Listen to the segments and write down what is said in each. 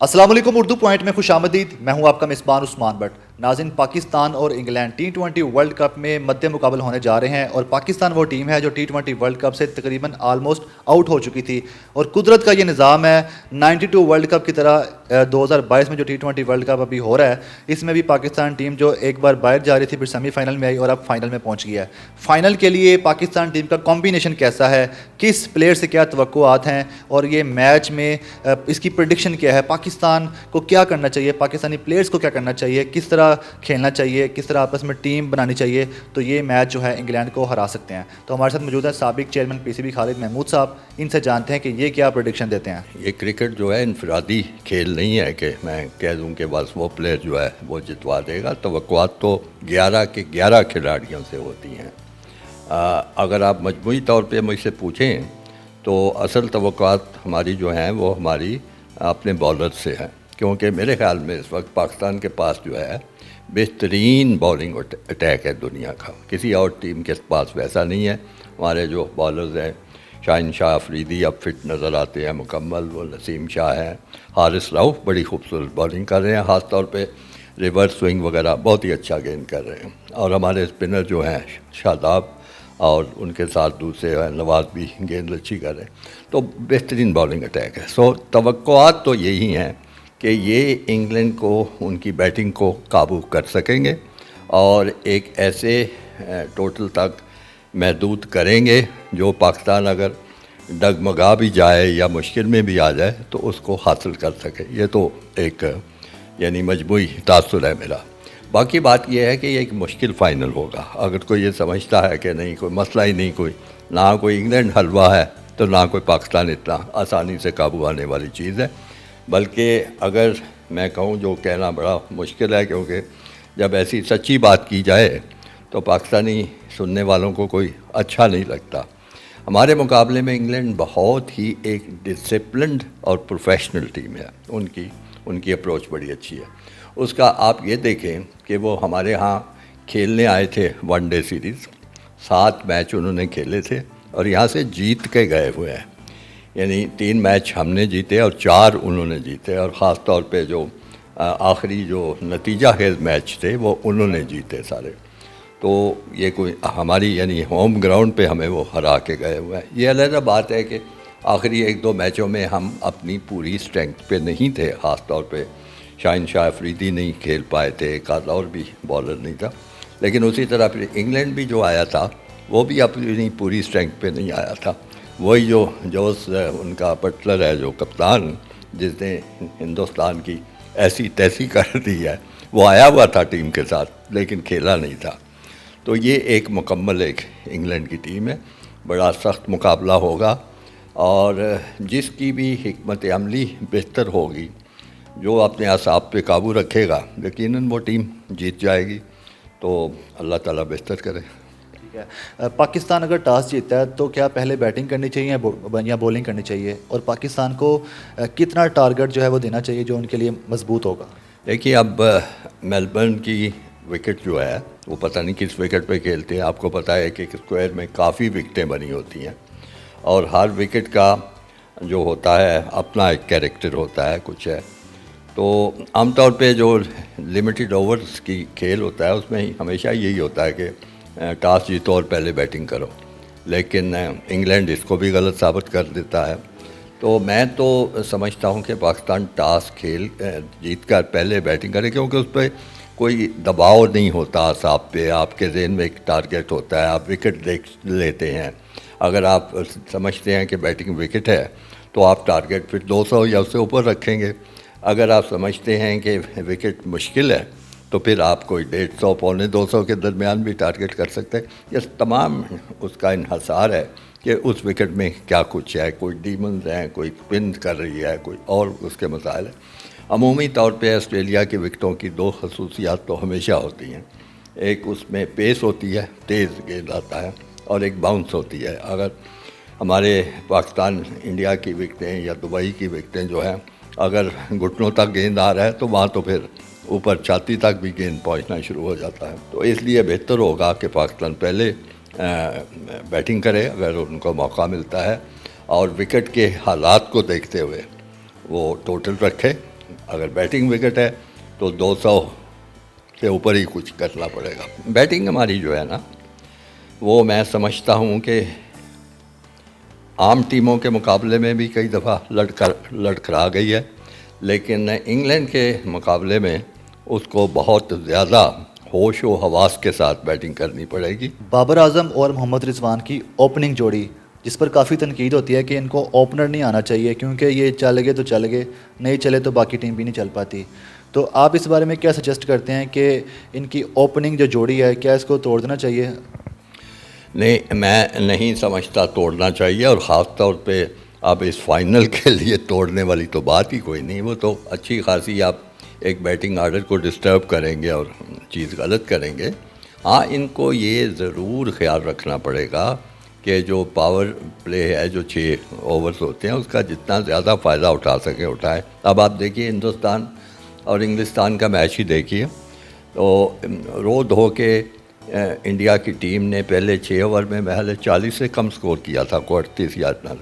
السلام علیکم، اردو پوائنٹ میں خوش آمدید. میں ہوں آپ کا میزبان عثمان بٹ. ناظرین، پاکستان اور انگلینڈ T20 ورلڈ کپ میں مد مقابل ہونے جا رہے ہیں، اور پاکستان وہ ٹیم ہے جو T20 ورلڈ کپ سے تقریباً آلموسٹ آؤٹ ہو چکی تھی. اور قدرت کا یہ نظام ہے، 92 ورلڈ کپ کی طرح 2022 میں جو T20 ورلڈ کپ ابھی ہو رہا ہے، اس میں بھی پاکستان ٹیم جو ایک بار باہر جا رہی تھی، پھر سیمی فائنل میں آئی اور اب فائنل میں پہنچ گیا ہے. فائنل کے لیے پاکستان ٹیم کا کمبینیشن کیسا ہے، کس پلیئر سے کیا توقعات ہیں، اور یہ میچ میں اس کی پریڈکشن کیا ہے، پاکستان کو کیا کرنا چاہیے، پاکستانی پلیئرز کو کیا کرنا چاہیے، کس طرح کھیلنا چاہیے، کس طرح آپس میں ٹیم بنانی چاہیے، تو یہ میچ جو ہے انگلینڈ کو ہرا سکتے ہیں. تو ہمارے ساتھ موجود ہے سابق چیئرمین PCB خالد محمود صاحب. ان سے جانتے ہیں کہ یہ کیا پریڈکشن دیتے ہیں. یہ کرکٹ جو ہے انفرادی کھیل نہیں ہے کہ میں کہہ دوں کہ بس وہ پلیئر جو ہے وہ جتوا دے گا. توقعات تو 11 کے 11 کھلاڑیوں سے ہوتی ہیں. اگر آپ مجموعی طور پہ مجھ سے پوچھیں تو اصل توقعات ہماری جو ہیں وہ ہماری اپنے بالر سے ہیں، کیونکہ میرے خیال میں اس وقت پاکستان کے پاس جو ہے بہترین بالنگ اٹیک ہے دنیا کا. کسی اور ٹیم کے پاس ویسا نہیں ہے. ہمارے جو بالرز ہیں، شاہین شاہ افریدی اب فٹ نظر آتے ہیں مکمل، وہ نسیم شاہ ہیں، حارث رؤف بڑی خوبصورت بالنگ کر رہے ہیں، خاص طور پہ ریورس سوئنگ وغیرہ بہت ہی اچھا گیند کر رہے ہیں. اور ہمارے اسپنر جو ہیں شاداب اور ان کے ساتھ دوسرے نواز بھی گیند اچھی کر رہے ہیں. تو بہترین بالنگ اٹیک ہے. توقعات تو یہی ہیں کہ یہ انگلینڈ کو ان کی بیٹنگ کو قابو کر سکیں گے اور ایک ایسے ٹوٹل تک محدود کریں گے جو پاکستان اگر ڈگمگا بھی جائے یا مشکل میں بھی آ جائے تو اس کو حاصل کر سکے. یہ تو ایک یعنی مجموعی تاثر ہے میرا. باقی بات یہ ہے کہ یہ ایک مشکل فائنل ہوگا. اگر کوئی یہ سمجھتا ہے کہ نہیں کوئی مسئلہ ہی نہیں، نہ کوئی انگلینڈ حلوہ ہے تو نہ کوئی پاکستان اتنا آسانی سے قابو آنے والی چیز ہے. بلکہ اگر میں کہوں جو کہنا بڑا مشکل ہے، کیونکہ جب ایسی سچی بات کی جائے تو پاکستانی سننے والوں کو کوئی اچھا نہیں لگتا. ہمارے مقابلے میں انگلینڈ بہت ہی ایک ڈسپلنڈ اور پروفیشنل ٹیم ہے. ان کی اپروچ بڑی اچھی ہے. اس کا آپ یہ دیکھیں کہ وہ ہمارے ہاں کھیلنے آئے تھے ون ڈے سیریز، 7 میچ انہوں نے کھیلے تھے اور یہاں سے جیت کے گئے ہوئے ہیں. یعنی 3 میچ ہم نے جیتے اور 4 انہوں نے جیتے، اور خاص طور پہ جو آخری جو نتیجہ خیز میچ تھے وہ انہوں نے جیتے سارے. تو یہ کوئی ہماری یعنی ہوم گراؤنڈ پہ ہمیں وہ ہرا کے گئے ہوئے ہیں. یہ علیحدہ بات ہے کہ آخری 1-2 میچوں میں ہم اپنی پوری اسٹرینگتھ پہ نہیں تھے. خاص طور پہ شاہین شاہ افریدی نہیں کھیل پائے تھے، ایک آدھ اور بھی بالر نہیں تھا. لیکن اسی طرح پھر انگلینڈ بھی جو آیا تھا وہ بھی اپنی پوری اسٹرینگتھ پہ نہیں آیا تھا. وہی جو جوس ان کا بٹلر ہے جو کپتان، جس نے ہندوستان کی ایسی تیسی کر دی ہے، وہ آیا ہوا تھا ٹیم کے ساتھ لیکن کھیلا نہیں تھا. تو یہ ایک مکمل ایک انگلینڈ کی ٹیم ہے. بڑا سخت مقابلہ ہوگا، اور جس کی بھی حکمت عملی بہتر ہوگی، جو اپنے اعصاب پہ قابو رکھے گا، یقیناً وہ ٹیم جیت جائے گی. تو اللہ تعالیٰ بہتر کرے. ٹھیک ہے. پاکستان اگر ٹاس جیتا ہے تو کیا پہلے بیٹنگ کرنی چاہیے یا بولنگ کرنی چاہیے، اور پاکستان کو کتنا ٹارگٹ جو ہے وہ دینا چاہیے جو ان کے لیے مضبوط ہوگا؟ دیکھیے، اب میلبرن کی وکٹ جو ہے وہ پتہ نہیں کس وکٹ پہ کھیلتے ہیں. آپ کو پتہ ہے کہ ایک اسکوائر میں کافی وکٹیں بنی ہوتی ہیں، اور ہر وکٹ کا جو ہوتا ہے اپنا ایک کیریکٹر ہوتا ہے، کچھ ہے. تو عام طور پہ جو لمیٹڈ اوورز کی کھیل ہوتا ہے اس میں ہمیشہ یہی ہوتا ہے کہ ٹاس جیتو اور پہلے بیٹنگ کرو. لیکن انگلینڈ اس کو بھی غلط ثابت کر دیتا ہے. تو میں تو سمجھتا ہوں کہ پاکستان ٹاس جیت کر پہلے بیٹنگ کرے، کیونکہ اس پہ کوئی دباؤ نہیں ہوتا اعصاب پہ. آپ کے ذہن میں ایک ٹارگٹ ہوتا ہے، آپ وکٹ دیکھ لیتے ہیں. اگر آپ سمجھتے ہیں کہ بیٹنگ وکٹ ہے تو آپ ٹارگٹ پھر 200 یا اس سے اوپر رکھیں گے. اگر آپ سمجھتے ہیں کہ وکٹ مشکل ہے تو پھر آپ کوئی 150 پونے 200 کے درمیان بھی ٹارگٹ کر سکتے ہیں. یہ تمام اس کا انحصار ہے کہ اس وکٹ میں کیا کچھ ہے. کوئی ڈیمنز ہیں، کوئی اسپن کر رہی ہے، کوئی اور اس کے مسائل ہیں. عمومی طور پہ آسٹریلیا کی وکٹوں کی 2 خصوصیات تو ہمیشہ ہوتی ہیں. ایک اس میں پیس ہوتی ہے، تیز گیند آتا ہے، اور ایک باؤنس ہوتی ہے. اگر ہمارے پاکستان انڈیا کی وکٹیں یا دبئی کی وکٹیں جو ہیں اگر گھٹنوں تک گیند آ رہا ہے تو وہاں تو پھر اوپر چھاتی تک بھی گیند پہنچنا شروع ہو جاتا ہے. تو اس لیے بہتر ہوگا کہ پاکستان پہلے بیٹنگ کرے اگر ان کو موقع ملتا ہے، اور وکٹ کے حالات کو دیکھتے ہوئے وہ ٹوٹل رکھے اگر بیٹنگ وکٹ ہے تو 200 سے اوپر ہی کچھ کرنا پڑے گا. بیٹنگ ہماری جو ہے نا وہ میں سمجھتا ہوں کہ عام ٹیموں کے مقابلے میں بھی کئی دفعہ لڑکھڑا گئی ہے، لیکن انگلینڈ کے مقابلے میں اس کو بہت زیادہ ہوش و حواس کے ساتھ بیٹنگ کرنی پڑے گی. بابر اعظم اور محمد رضوان کی اوپننگ جوڑی، جس پر کافی تنقید ہوتی ہے کہ ان کو اوپنر نہیں آنا چاہیے کیونکہ یہ چل گئے تو چل گئے، نہیں چلے تو باقی ٹیم بھی نہیں چل پاتی. تو آپ اس بارے میں کیا سجیسٹ کرتے ہیں کہ ان کی اوپننگ جو جوڑی ہے کیا اس کو توڑ دینا چاہیے؟ نہیں، میں نہیں سمجھتا توڑنا چاہیے، اور خاص طور پہ اب اس فائنل کے لیے توڑنے والی تو بات ہی کوئی نہیں. وہ تو اچھی خاصی آپ ایک بیٹنگ آرڈر کو ڈسٹرب کریں گے اور چیز غلط کریں گے. ہاں، ان کو یہ ضرور خیال رکھنا پڑے گا کہ جو پاور پلے ہے، جو 6 اوورز ہوتے ہیں، اس کا جتنا زیادہ فائدہ اٹھا سکیں اٹھائیں. اب آپ دیکھیے ہندوستان اور انگلستان کا میچ ہی دیکھیے، تو رو دھو کے انڈیا کی ٹیم نے پہلے 6 اوور میں محض 40 سے کم سکور کیا تھا، 38 یا اتنا.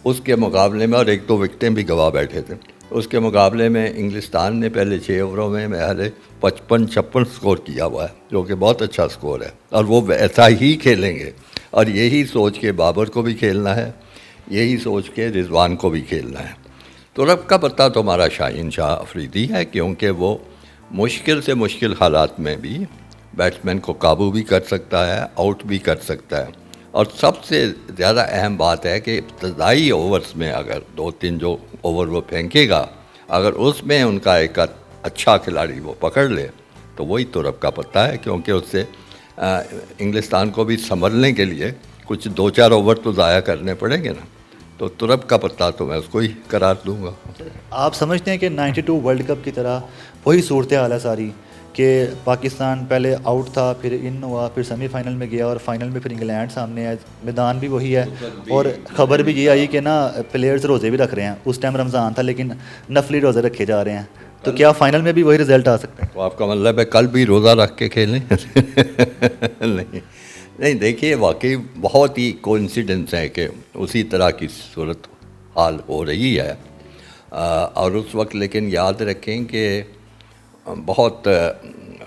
اس کے مقابلے میں، اور 1-2 وکٹیں بھی گوا بیٹھے تھے، اس کے مقابلے میں انگلستان نے پہلے 6 اووروں میں محض 55-56 سکور کیا ہوا ہے، جو کہ بہت اچھا سکور ہے. اور وہ ایسا ہی کھیلیں گے، اور یہی سوچ کے بابر کو بھی کھیلنا ہے، یہی سوچ کے رضوان کو بھی کھیلنا ہے. تو رب کا پتہ تو ہمارا شاہین شاہ افریدی ہے، کیونکہ وہ مشکل سے مشکل حالات میں بھی بیٹسمین کو قابو بھی کر سکتا ہے، آؤٹ بھی کر سکتا ہے. اور سب سے زیادہ اہم بات ہے کہ ابتدائی اوورز میں اگر 2-3 جو اوور وہ پھینکے گا، اگر اس میں ان کا ایک اچھا کھلاڑی وہ پکڑ لے تو وہی تو رب کا پتہ ہے. کیونکہ اس سے انگلستان کو بھی سنبھلنے کے لیے کچھ 2-4 اوور تو ضائع کرنے پڑیں گے نا. تو ترب کا پتہ تو میں اس کو ہی قرار دوں گا. آپ سمجھتے ہیں کہ 92 ورلڈ کپ کی طرح وہی صورتحال ہے ساری، کہ پاکستان پہلے آؤٹ تھا، پھر ان ہوا، پھر سیمی فائنل میں گیا، اور فائنل میں پھر انگلینڈ سامنے ہے، میدان بھی وہی ہے، اور خبر بھی یہ آئی کہ نا پلیئرز روزے بھی رکھ رہے ہیں. اس ٹائم رمضان تھا لیکن نفلی روزے رکھے جا رہے ہیں. تو کیا فائنل میں بھی وہی رزلٹ آ سکتا ہے؟ تو آپ کا مطلب ہے کل بھی روزہ رکھ کے کھیلیں؟ نہیں، دیکھیے واقعی بہت ہی کوانسیڈنس ہے کہ اسی طرح کی صورت حال ہو رہی ہے. اور اس وقت لیکن یاد رکھیں کہ بہت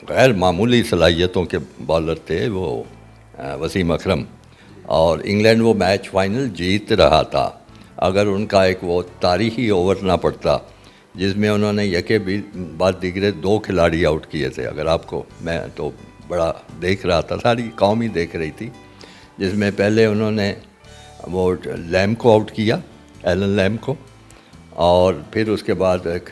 غیر معمولی صلاحیتوں کے بالر تھے وہ وسیم اکرم، اور انگلینڈ وہ میچ فائنل جیت رہا تھا. اگر ان کا ایک وہ تاریخی اوور نہ پڑتا جس میں انہوں نے یکے بعد دیگرے 2 کھلاڑی آؤٹ کیے تھے، اگر آپ کو، میں تو بڑا دیکھ رہا تھا، ساری قوم ہی دیکھ رہی تھی، جس میں پہلے انہوں نے وہ لیم کو آؤٹ کیا، ایلن لیم کو، اور پھر اس کے بعد ایک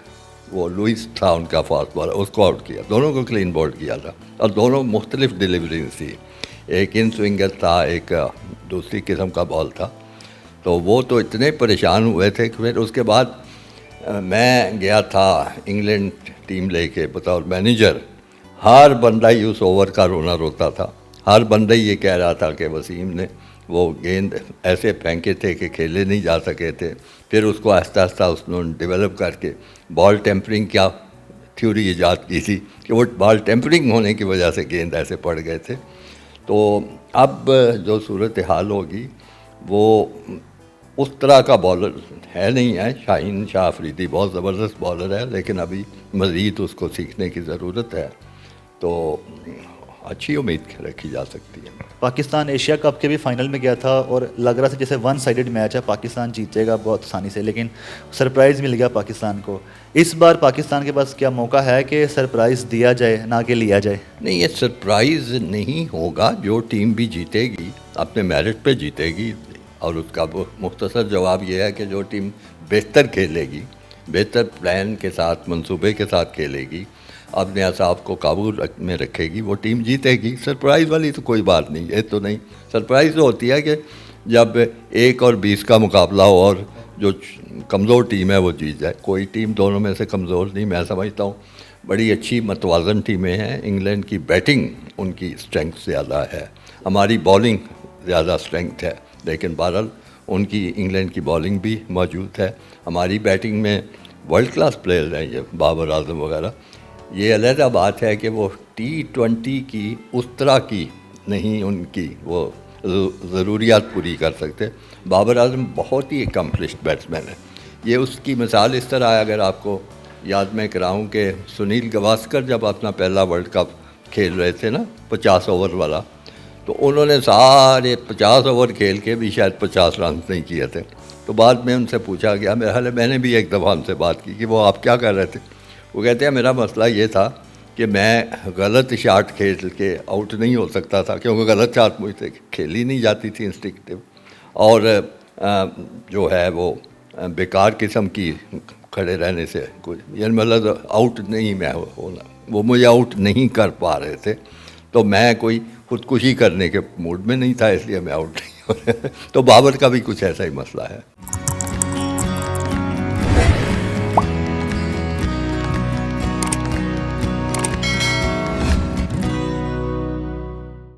وہ لوئس تھا ان کا فاسٹ بالر، اس کو آؤٹ کیا. دونوں کو کلین بولڈ کیا تھا، اور دونوں مختلف ڈیلیوریز تھی. ایک ان سوئنگر تھا، ایک دوسری قسم کا بال تھا. تو وہ تو اتنے پریشان ہوئے تھے کہ پھر اس کے بعد میں گیا تھا انگلینڈ ٹیم لے کے بطور مینیجر. ہر بندہ ہی اس اوور کا رونا روتا تھا، ہر بندہ ہی یہ کہہ رہا تھا کہ وسیم نے وہ گیند ایسے پھینکے تھے کہ کھیلے نہیں جا سکے تھے. پھر اس کو آہستہ آہستہ اس نے ڈیولپ کر کے بال ٹیمپرنگ کیا تھیوری ایجاد کی تھی کہ وہ بال ٹیمپرنگ ہونے کی وجہ سے گیند ایسے پڑ گئے تھے. تو اب جو صورت حال ہوگی وہ اس طرح کا بالر ہے نہیں ہے. شاہین شاہ افریدی بہت زبردست بالر ہے، لیکن ابھی مزید اس کو سیکھنے کی ضرورت ہے. تو اچھی امید رکھی جا سکتی ہے. پاکستان ایشیا کپ کے بھی فائنل میں گیا تھا اور لگ رہا تھا جیسے 1 سائیڈڈ میچ ہے، پاکستان جیتے گا بہت آسانی سے، لیکن سرپرائز مل گیا پاکستان کو. اس بار پاکستان کے پاس کیا موقع ہے کہ سرپرائز دیا جائے نہ کہ لیا جائے؟ نہیں، یہ سرپرائز نہیں ہوگا. جو ٹیم بھی جیتے گی اپنے میرٹ پہ جیتے گی، اور اس کا مختصر جواب یہ ہے کہ جو ٹیم بہتر کھیلے گی، بہتر پلان کے ساتھ، منصوبے کے ساتھ کھیلے گی، اپنے اعصاب کو قابو میں رکھے گی، وہ ٹیم جیتے گی. سرپرائز والی تو کوئی بات نہیں، یہ تو نہیں. سرپرائز تو ہوتی ہے کہ جب 1 اور 20 کا مقابلہ ہو اور جو کمزور ٹیم ہے وہ جیت جائے. کوئی ٹیم دونوں میں سے کمزور نہیں، میں سمجھتا ہوں بڑی اچھی متوازن ٹیمیں ہیں. انگلینڈ کی بیٹنگ ان کی اسٹرینگتھ زیادہ ہے، ہماری بالنگ زیادہ اسٹرینگتھ ہے، لیکن بہرحال ان کی انگلینڈ کی بالنگ بھی موجود ہے. ہماری بیٹنگ میں ورلڈ کلاس پلیئر ہیں، یہ بابر اعظم وغیرہ. یہ علیحدہ بات ہے کہ وہ T20 کی اس طرح کی نہیں، ان کی وہ ضروریات پوری کر سکتے. بابر اعظم بہت ہی اکمپلشڈ بیٹسمین ہے. یہ اس کی مثال اس طرح ہے، اگر آپ کو یاد میں کراؤں کہ سنیل گواسکر جب اپنا پہلا ورلڈ کپ کھیل رہے تھے نا 50 اوور والا، تو انہوں نے سارے 50 اوور کھیل کے بھی شاید 50 رنز نہیں کیے تھے. تو بعد میں ان سے پوچھا گیا، میرے حال میں نے بھی ایک دفعہ ان سے بات کی کہ وہ آپ کیا کر رہے تھے. وہ کہتے ہیں میرا مسئلہ یہ تھا کہ میں غلط شاٹ کھیل کے آؤٹ نہیں ہو سکتا تھا، کیونکہ غلط شاٹ مجھ سے کھیلی نہیں جاتی تھی انسٹنکٹیو، اور جو ہے وہ بیکار قسم کی کھڑے رہنے سے کچھ، یعنی مطلب آؤٹ نہیں میں ہونا، وہ مجھے آؤٹ نہیں کر پا رہے تھے، تو میں کوئی خودکشی کرنے کے موڈ میں نہیں تھا، اس لیے میں آؤٹ نہیں ہو رہا. تو بابر کا بھی کچھ ایسا ہی مسئلہ ہے.